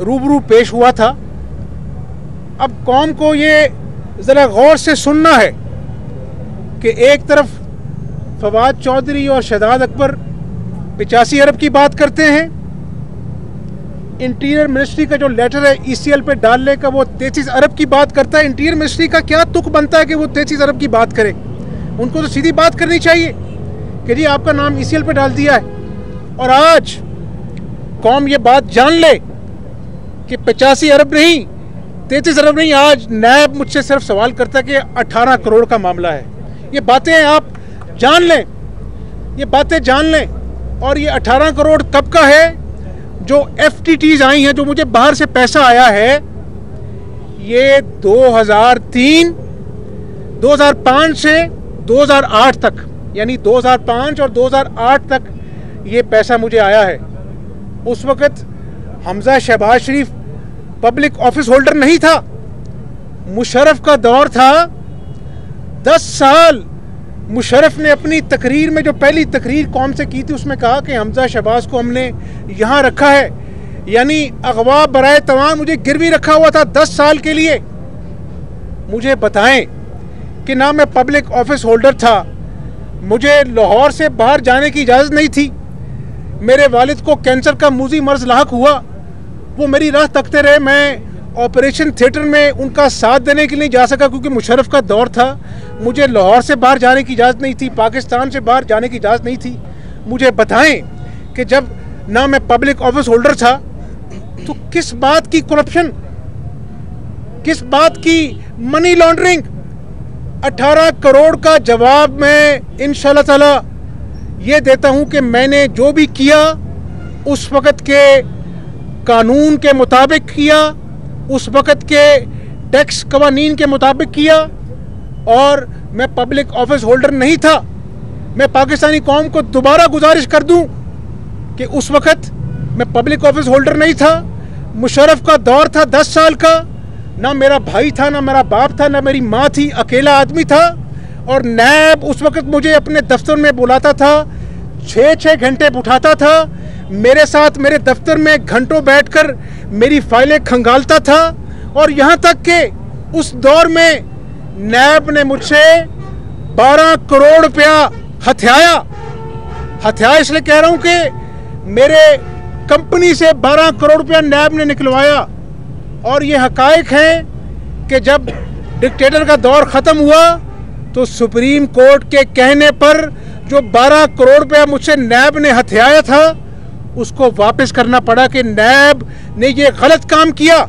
रूबरू पेश हुआ था। अब कौम को ये ज़रा गौर से सुनना है कि एक तरफ फवाद चौधरी और शहजाद अकबर 85 अरब की बात करते हैं, इंटीरियर मिनिस्ट्री का जो लेटर है ECL पे डालने का वो 33 अरब की बात करता है। इंटीरियर मिनिस्ट्री का क्या तुक बनता है कि वो 33 अरब की बात करे? उनको तो सीधी बात करनी चाहिए कि जी आपका नाम ECL पे डाल दिया है। और आज कौम ये बात जान ले कि 85 अरब नहीं, 33 अरब नहीं, आज नैब मुझसे सिर्फ सवाल करता है कि 18 करोड़ का मामला है। ये बातें आप जान लें, ये बातें जान लें। और ये 18 करोड़ कब का है? जो FTTs आई हैं, जो मुझे बाहर से पैसा आया है, ये 2005 से 2008 तक, यानी 2005 और 2008 तक ये पैसा मुझे आया है। उस वक़्त हमजा शहबाज शरीफ पब्लिक ऑफिस होल्डर नहीं था, मुशर्रफ का दौर था। 10 साल मुशर्रफ ने अपनी तकरीर में, जो पहली तकरीर कौम से की थी, उसमें कहा कि हमजा शहबाज को हमने यहाँ रखा है, यानी अगवा बराए तवान मुझे गिरवी रखा हुआ था 10 साल के लिए। मुझे बताएं कि ना मैं पब्लिक ऑफिस होल्डर था, मुझे लाहौर से बाहर जाने की इजाज़त नहीं थी, मेरे वालिद को कैंसर का मूजी मर्ज लाहक हुआ, वो मेरी राह तकते रहे, मैं ऑपरेशन थिएटर में उनका साथ देने के लिए जा सका क्योंकि मुशर्रफ का दौर था। मुझे लाहौर से बाहर जाने की इजाज़त नहीं थी, पाकिस्तान से बाहर जाने की इजाज़त नहीं थी। मुझे बताएं कि जब ना मैं पब्लिक ऑफिस होल्डर था तो किस बात की करप्शन, किस बात की मनी लॉन्ड्रिंग? 18 करोड़ का जवाब मैं इंशाल्लाह ताला ये देता हूं कि मैंने जो भी किया उस वक़्त के कानून के मुताबिक किया, उस वक़्त के टैक्स कवानीन के मुताबिक किया। और मैं पब्लिक ऑफिस होल्डर नहीं था। मैं पाकिस्तानी कौम को दोबारा गुजारिश कर दूं कि उस वक़्त मैं पब्लिक ऑफिस होल्डर नहीं था, मुशर्रफ का दौर था 10 साल का, ना मेरा भाई था, ना मेरा बाप था, ना मेरी माँ थी, अकेला आदमी था। और नैब उस वक़्त मुझे अपने दफ्तर में बुलाता था, 6-6 घंटे उठाता था, मेरे साथ मेरे दफ्तर में घंटों बैठकर मेरी फाइलें खंगालता था। और यहाँ तक कि उस दौर में नैब ने मुझसे 12 करोड़ रुपया हथियाया इसलिए कह रहा हूँ कि मेरे कंपनी से 12 करोड़ रुपया नैब ने निकलवाया। और ये हकायक हैं कि जब डिक्टेटर का दौर ख़त्म हुआ तो सुप्रीम कोर्ट के कहने पर जो 12 करोड़ रुपया मुझसे नैब ने हथियाया था उसको वापस करना पड़ा कि नैब ने ये गलत काम किया।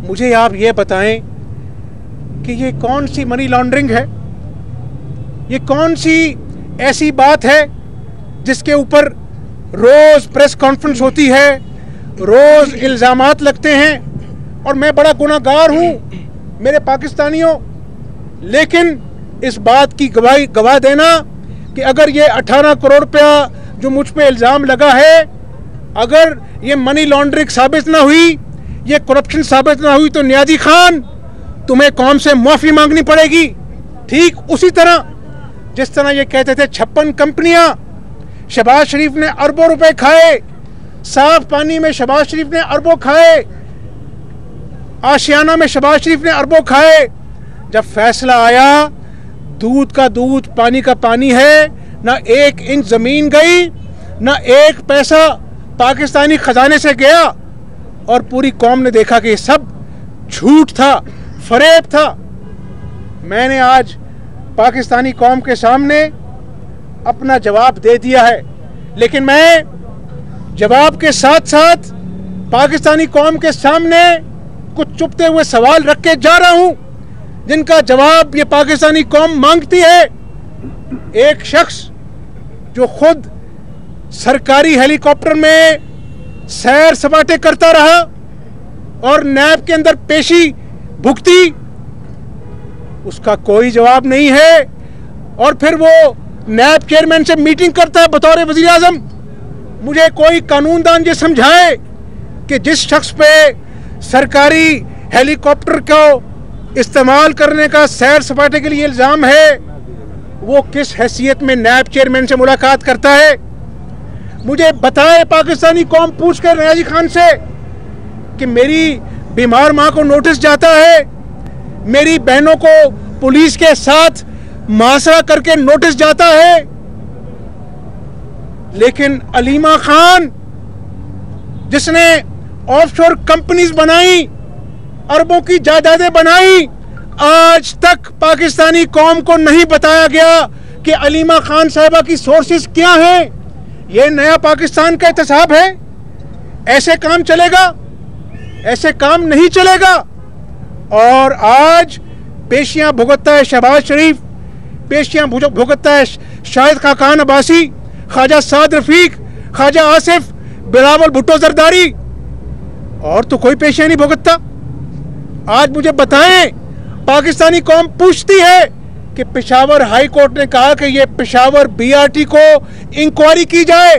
मुझे आप ये बताएं कि ये कौन सी मनी लॉन्ड्रिंग है? ये कौन सी ऐसी बात है जिसके ऊपर रोज़ प्रेस कॉन्फ्रेंस होती है, रोज़ इल्ज़ामात लगते हैं? और मैं बड़ा गुनाहगार हूँ मेरे पाकिस्तानियों, लेकिन इस बात की गवाह देना कि अगर ये 18 करोड़ रुपया जो मुझ पे इल्ज़ाम लगा है, अगर ये मनी लॉन्ड्रिंग साबित ना हुई, ये करप्शन साबित ना हुई, तो नियाज़ी खान तुम्हें कौम से माफ़ी मांगनी पड़ेगी। ठीक उसी तरह जिस तरह ये कहते थे 56 कंपनियां, शहबाज शरीफ ने अरबों रुपए खाए, साफ पानी में शहबाज शरीफ ने अरबों खाए, आशियाना में शहबाज शरीफ ने अरबों खाए। जब फैसला आया दूध का दूध पानी का पानी है, ना 1 इंच ज़मीन गई, ना 1 पैसा पाकिस्तानी खजाने से गया, और पूरी कौम ने देखा कि ये सब झूठ था, फरेब था। मैंने आज पाकिस्तानी कौम के सामने अपना जवाब दे दिया है, लेकिन मैं जवाब के साथ साथ पाकिस्तानी कौम के सामने कुछ चुपते हुए सवाल रख के जा रहा हूं जिनका जवाब ये पाकिस्तानी कौम मांगती है। एक शख्स जो खुद सरकारी हेलीकॉप्टर में सैर सपाटे करता रहा और नैब के अंदर पेशी भुगती, उसका कोई जवाब नहीं है। और फिर वो नैब चेयरमैन से मीटिंग करता है बतौर वज़ीर आज़म। मुझे कोई कानूनदान ये समझाए कि जिस शख्स पे सरकारी हेलीकॉप्टर को इस्तेमाल करने का सैर सपाटे के लिए इल्ज़ाम है, वो किस हैसियत में नैब चेयरमैन से मुलाकात करता है? मुझे बताए पाकिस्तानी कौम पूछ कर नियाज़ी खान से कि मेरी बीमार माँ को नोटिस जाता है, मेरी बहनों को पुलिस के साथ मुआशरा करके नोटिस जाता है, लेकिन अलीमा खान जिसने ऑफशोर कंपनीज बनाई, अरबों की जायदादें बनाई, आज तक पाकिस्तानी कौम को नहीं बताया गया कि अलीमा खान साहिबा की सोर्सेस क्या हैं। यह नया पाकिस्तान का एहतसाब है? ऐसे काम चलेगा? ऐसे काम नहीं चलेगा। और आज पेशियां भुगतता है शहबाज शरीफ, पेशियां भुगतता है शाहिद खाकान अब्बासी, ख्वाजा साद रफीक, ख्वाजा आसिफ, बिलावल भुट्टो जरदारी, और तो कोई पेशियां नहीं भुगतता। आज मुझे बताएं, पाकिस्तानी कौम पूछती है कि पेशावर हाई कोर्ट ने कहा कि ये पेशावर बीआरटी को इंक्वायरी की जाए,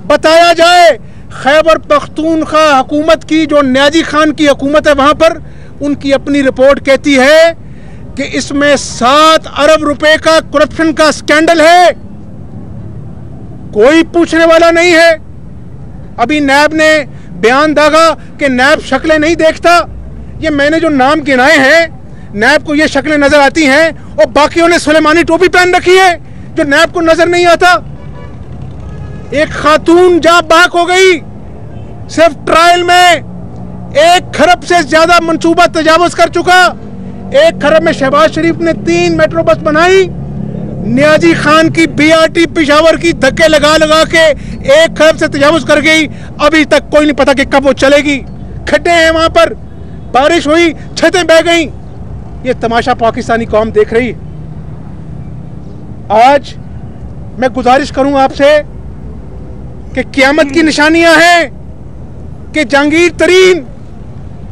बताया जाए खैबर पख्तूनख्वा हुकूमत की, जो नियाजी खान की हुकूमत है वहां पर, उनकी अपनी रिपोर्ट कहती है कि इसमें 7 अरब रुपए का करप्शन का स्कैंडल है। कोई पूछने वाला नहीं है। अभी नैब ने बयान दागा कि नैब शक्लें नहीं देखता। ये मैंने जो नाम गिनाए हैं, नैब को ये शक्लें नजर आती हैं, और बाकियों ने सुलेमानी टोपी पहन रखी है जो नैब को नजर नहीं आता। एक खातून जहां बाक हो गई, सिर्फ ट्रायल में 1 खरब से ज्यादा मंसूबा तजावुज कर चुका। 1 खरब में शहबाज शरीफ ने 3 मेट्रो बस बनाई, नियाजी खान की बीआरटी पेशावर की धक्के लगा लगा के 1 खरब से तजावुज कर गई। अभी तक कोई नहीं पता कि कब वो चलेगी। खड्डे हैं वहां पर, बारिश हुई, छतें बह गई। ये तमाशा पाकिस्तानी कौम देख रही। आज मैं गुजारिश करूंगा आपसे कि क़यामत की निशानियां हैं कि जहांगीर तरीन,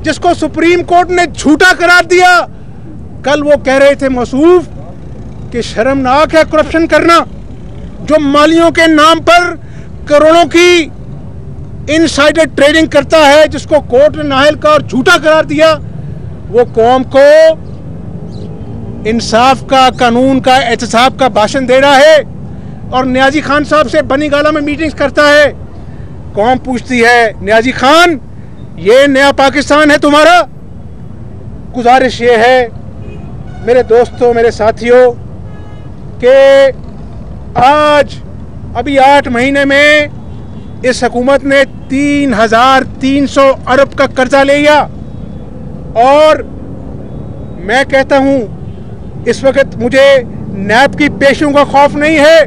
जिसको सुप्रीम कोर्ट ने झूठा करार दिया, कल वो कह रहे थे मौसूफ कि शर्मनाक है करप्शन करना। जो मालियों के नाम पर करोड़ों की इनसाइडर ट्रेडिंग करता है, जिसको कोर्ट ने नाअहल का और झूठा करार दिया, वो कौम को इंसाफ का, कानून का, एहतसाब का भाषण दे रहा है और नियाजी खान साहब से बनी गाला में मीटिंग्स करता है। कौम पूछती है, नियाजी खान ये नया पाकिस्तान है तुम्हारा? गुजारिश ये है मेरे दोस्तों, मेरे साथियों, कि आज अभी 8 महीने में इस हुकूमत ने 3,300 अरब का कर्जा ले लिया। और मैं कहता हूं, इस वक्त मुझे नैब की पेशियों का खौफ नहीं है।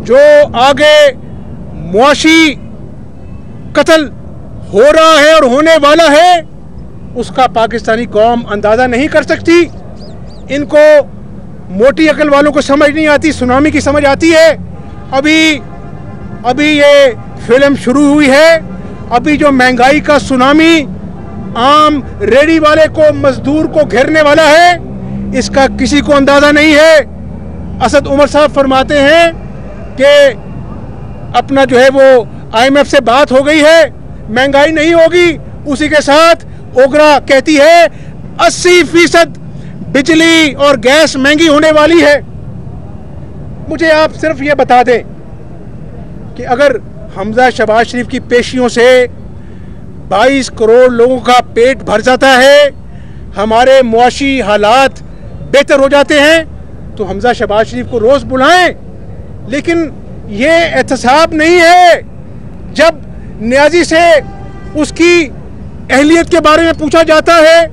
जो आगे मुआशी कत्ल हो रहा है और होने वाला है, उसका पाकिस्तानी कौम अंदाजा नहीं कर सकती। इनको मोटी अकल वालों को समझ नहीं आती, सुनामी की समझ आती है। अभी ये फिल्म शुरू हुई है। अभी जो महंगाई का सुनामी आम रेडी वाले को, मजदूर को घेरने वाला है, इसका किसी को अंदाजा नहीं है। असद उमर साहब फरमाते हैं कि अपना जो है वो IMF से बात हो गई है, महंगाई नहीं होगी। उसी के साथ ओगरा कहती है 80% बिजली और गैस महंगी होने वाली है। मुझे आप सिर्फ ये बता दें कि अगर हमजा शहबाज शरीफ की पेशियों से 22 करोड़ लोगों का पेट भर जाता है, हमारे मुआशी हालात बेहतर हो जाते हैं, तो हमजा शहबाज शरीफ को रोज बुलाएं। लेकिन ये एहतसाब नहीं है। जब नियाजी से उसकी अहलियत के बारे में पूछा जाता है,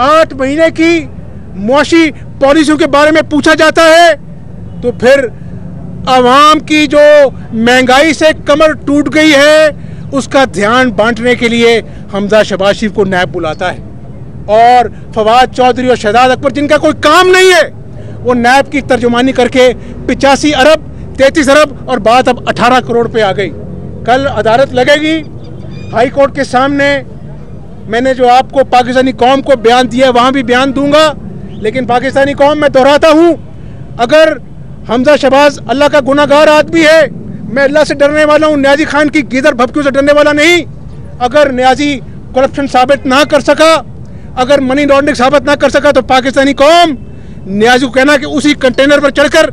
8 महीने की मुआशी पॉलिसियों के बारे में पूछा जाता है, तो फिर आवाम की जो महंगाई से कमर टूट गई है, उसका ध्यान बांटने के लिए हमजा शहबाज शरीफ को नैब बुलाता है। और फवाद चौधरी और शहजाद अकबर, जिनका कोई काम नहीं है, वो नैब की तर्जुमानी करके 85 अरब, 33 अरब और बात अब 18 करोड़ पे आ गई। कल अदालत लगेगी हाई कोर्ट के सामने। मैंने जो आपको पाकिस्तानी कौम को बयान दिया, वहाँ भी बयान दूंगा। लेकिन पाकिस्तानी कौम, मैं दोहराता हूँ, अगर हमजा शहबाज अल्लाह का गुनाहगार आदमी है, मैं अल्लाह से डरने वाला हूँ, नियाजी खान की गीदर भपकियों से डरने वाला नहीं। अगर नियाजी करप्शन साबित ना कर सका, अगर मनी लॉन्ड्रिंग साबित ना कर सका, तो पाकिस्तानी कौम नियाजी को कहना कि उसी कंटेनर पर चढ़कर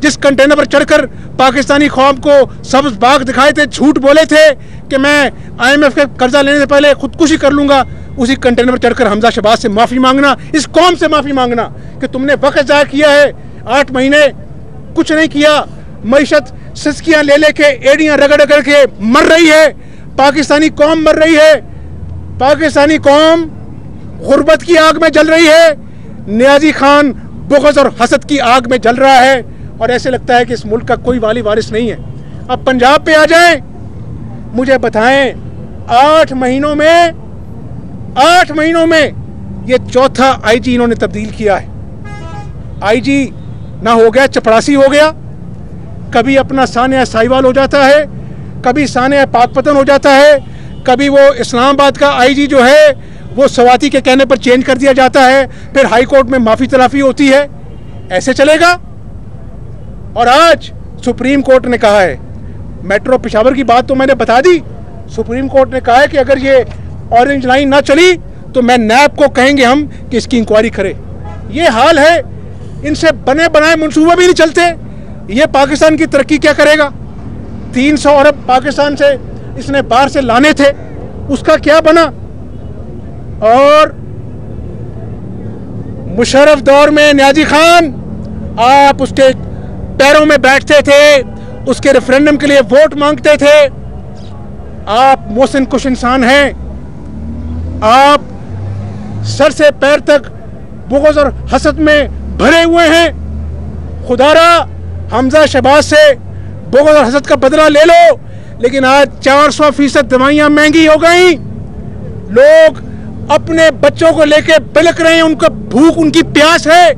जिस कंटेनर पर चढ़कर पाकिस्तानी कौम को सब्ज बाग दिखाए थे, झूठ बोले थे कि मैं IMF के कर्जा लेने से पहले खुदकुशी कर लूँगा, उसी कंटेनर पर चढ़कर हमजा शहबाज से माफ़ी मांगना, इस कौम से माफ़ी मांगना कि तुमने वक्त ज़ाया किया है। 8 महीने कुछ नहीं किया, मईशत सिसकियाँ ले लेके एड़ियाँ रगड़ रगड़ के मर रही है, पाकिस्तानी कौम मर रही है, पाकिस्तानी कौम गुर्बत की आग में जल रही है, नियाजी खान बुग़्ज़ और हसद की आग में जल रहा है और ऐसे लगता है कि इस मुल्क का कोई वाली वारिस नहीं है। अब पंजाब पे आ जाएं, मुझे बताएं 8 महीनों में ये चौथा IG इन्होंने तब्दील किया है। IG ना हो गया चपरासी हो गया, कभी अपना सानिया साहिवाल हो जाता है, कभी सानिया पाकपतन हो जाता है, कभी वो इस्लामाबाद का IG जो है वो सवाती के कहने पर चेंज कर दिया जाता है, फिर हाई कोर्ट में माफ़ी तलाफी होती है। ऐसे चलेगा? और आज सुप्रीम कोर्ट ने कहा है, मेट्रो पेशावर की बात तो मैंने बता दी, सुप्रीम कोर्ट ने कहा है कि अगर ये ऑरेंज लाइन ना चली तो मैं नैब को कहेंगे हम कि इसकी इंक्वायरी करे। ये हाल है, इनसे बने बनाए मंसूबे भी नहीं चलते। ये पाकिस्तान की तरक्की क्या करेगा? 300 अरब पाकिस्तान से इसने बाहर से लाने थे, उसका क्या बना? और मुशर्रफ दौर में नियाजी खान आप उसके पैरों में बैठते थे, उसके रेफरेंडम के लिए वोट मांगते थे। आप मोहसिन कुश इंसान हैं, आप सर से पैर तक बुग़्ज़ और हसद में भरे हुए हैं। खुदारा हमजा शहबाज से बुग़्ज़ और हसद का बदला ले लो, लेकिन आज 400% दवाइयाँ महंगी हो गई, लोग अपने बच्चों को लेके बिलक रहे हैं, उनका भूख उनकी प्यास है,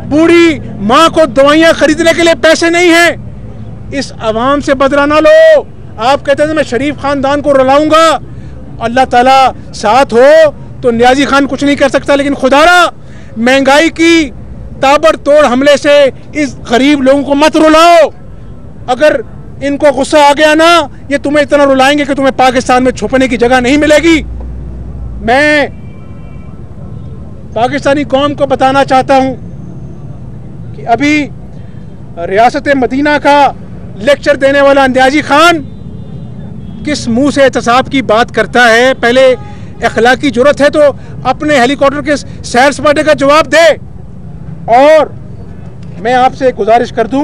बूढ़ी माँ को दवाइयाँ खरीदने के लिए पैसे नहीं हैं। इस आवाम से बदला ना लो। आप कहते थे मैं शरीफ खानदान को रुलाऊंगा, अल्लाह ताला साथ हो तो नियाजी खान कुछ नहीं कर सकता, लेकिन खुदारा महंगाई की ताबड़तोड़ हमले से इस गरीब लोगों को मत रुलाओ। अगर इनको गुस्सा आ गया ना, ये तुम्हें इतना रुलाएंगे कि तुम्हें पाकिस्तान में छुपने की जगह नहीं मिलेगी। मैं पाकिस्तानी कौम को बताना चाहता हूं कि अभी रियासत मदीना का लेक्चर देने वाला नियाजी खान किस मुंह से एहतसाब की बात करता है। पहले अखलाकी जुर्रत है तो अपने हेलीकॉप्टर के सैर सपाटे का जवाब दे। और मैं आपसे गुजारिश कर दूं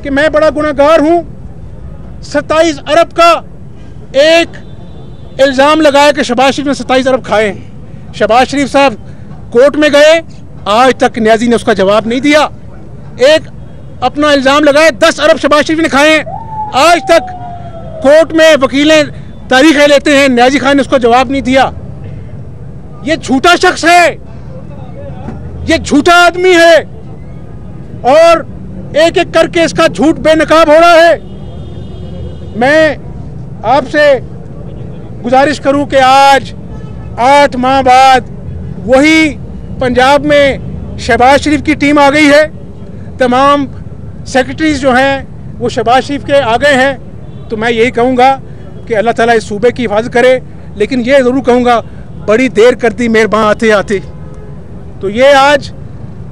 कि मैं बड़ा गुनहगार हूं। 27 अरब का एक इल्ज़ाम लगाया कि शहबाज शरीफ ने 27 अरब खाए हैं। शहबाज शरीफ साहब कोर्ट में गए, आज तक नियाजी ने उसका जवाब नहीं दिया। एक अपना इल्ज़ाम लगाया 10 अरब शहबाज शरीफ ने खाए हैं, आज तक कोर्ट में वकीलें तारीखें लेते हैं, नियाजी खान ने उसका जवाब नहीं दिया। ये झूठा शख्स है, ये झूठा आदमी है और एक एक करके इसका झूठ बेनकाब हो रहा है। मैं आपसे गुजारिश करूं कि आज 8 माह बाद वही पंजाब में शहबाज शरीफ की टीम आ गई है। तमाम सेक्रेटरीज जो हैं वो शहबाज शरीफ के आ गए हैं। तो मैं यही कहूँगा कि अल्लाह ताला इस सूबे की हिफाजत करे, लेकिन ये ज़रूर कहूँगा बड़ी देर कर दी मेहरबान आते आते। तो ये आज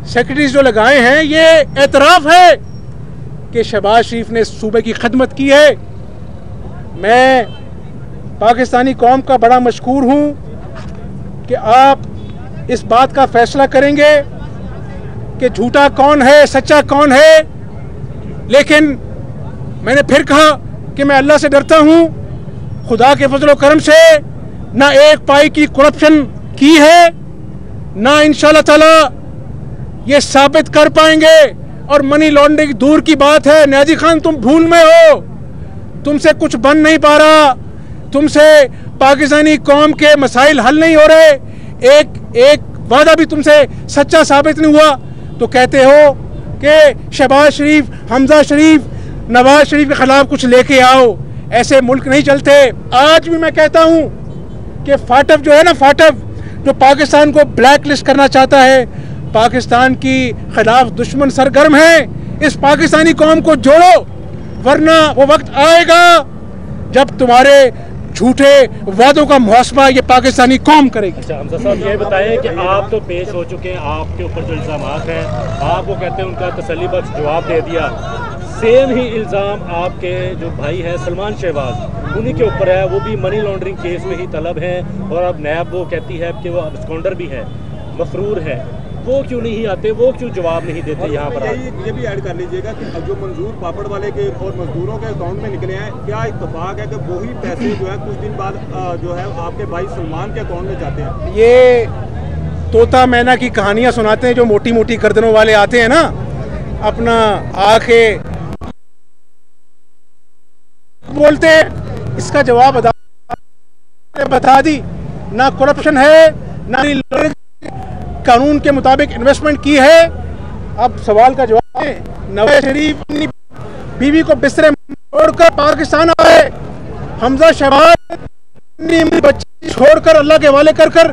सेक्रेटरीज जो लगाए हैं ये एतराफ़ है कि शहबाज शरीफ ने सूबे की खिदमत की है। मैं पाकिस्तानी कौम का बड़ा मशकूर हूँ कि आप इस बात का फैसला करेंगे कि झूठा कौन है सच्चा कौन है। लेकिन मैंने फिर कहा कि मैं अल्लाह से डरता हूँ, खुदा के फजल करम से ना एक पाई की करप्शन की है, ना इंशाअल्लाह ताला ये साबित कर पाएंगे। और मनी लॉन्ड्रिंग दूर की बात है। नियाजी खान तुम भूल में हो, तुमसे कुछ बन नहीं पा रहा, तुमसे पाकिस्तानी कौम के मसाइल हल नहीं हो रहे, एक वादा भी तुमसे सच्चा साबित नहीं हुआ। तो कहते हो कि शहबाज शरीफ, हमजा शरीफ, नवाज शरीफ के खिलाफ कुछ लेके आओ। ऐसे मुल्क नहीं चलते। आज भी मैं कहता हूँ कि फाटफ जो है ना, फाटफ जो पाकिस्तान को ब्लैक लिस्ट करना चाहता है, पाकिस्तान की खिलाफ दुश्मन सरगर्म है। इस पाकिस्तानी कौम को जोड़ो, वरना वो वक्त आएगा जब तुम्हारे झूठे वादों का मुहासमा ये पाकिस्तानी कौम करेगी। अच्छा हमजा साहब ये बताएं कि आप तो पेश हो चुके हैं, आपके ऊपर जो इल्ज़ामात हैं आप वो कहते हैं उनका तसल्ली बख्श जवाब दे दिया, सेम ही इल्ज़ाम आपके जो भाई हैं सलमान शहबाज उन्हीं के ऊपर है, वो भी मनी लॉन्ड्रिंग केस में ही तलब हैं और अब नैब वो कहती है कि वो अब्सकॉन्डर भी है, मफरूर है, वो क्यों नहीं आते, वो क्यों जवाब नहीं देते यहाँ पर? ये भी ऐड कर लीजिएगा कि जो मंजूर पापड़ वाले के और मजदूरों के अकाउंट में निकले हैं, क्या इत्तेफाक है कि वही पैसे जो है कुछ दिन बाद जो है आपके भाई सलमान के अकाउंट में जाते हैं? ये तोता मैना की कहानियां सुनाते हैं जो मोटी मोटी गर्दनों वाले आते हैं ना, अपना आके बोलते हैं। इसका जवाब बता दी, ना करप्शन है ना कानून के मुताबिक इन्वेस्टमेंट की है। अब सवाल का जवाब है, नवाज शरीफ अपनी बीवी को बिस्तरे छोड़कर पाकिस्तान आए, हमजा शहबाज अपनी बच्ची छोड़कर अल्लाह के हवाले कर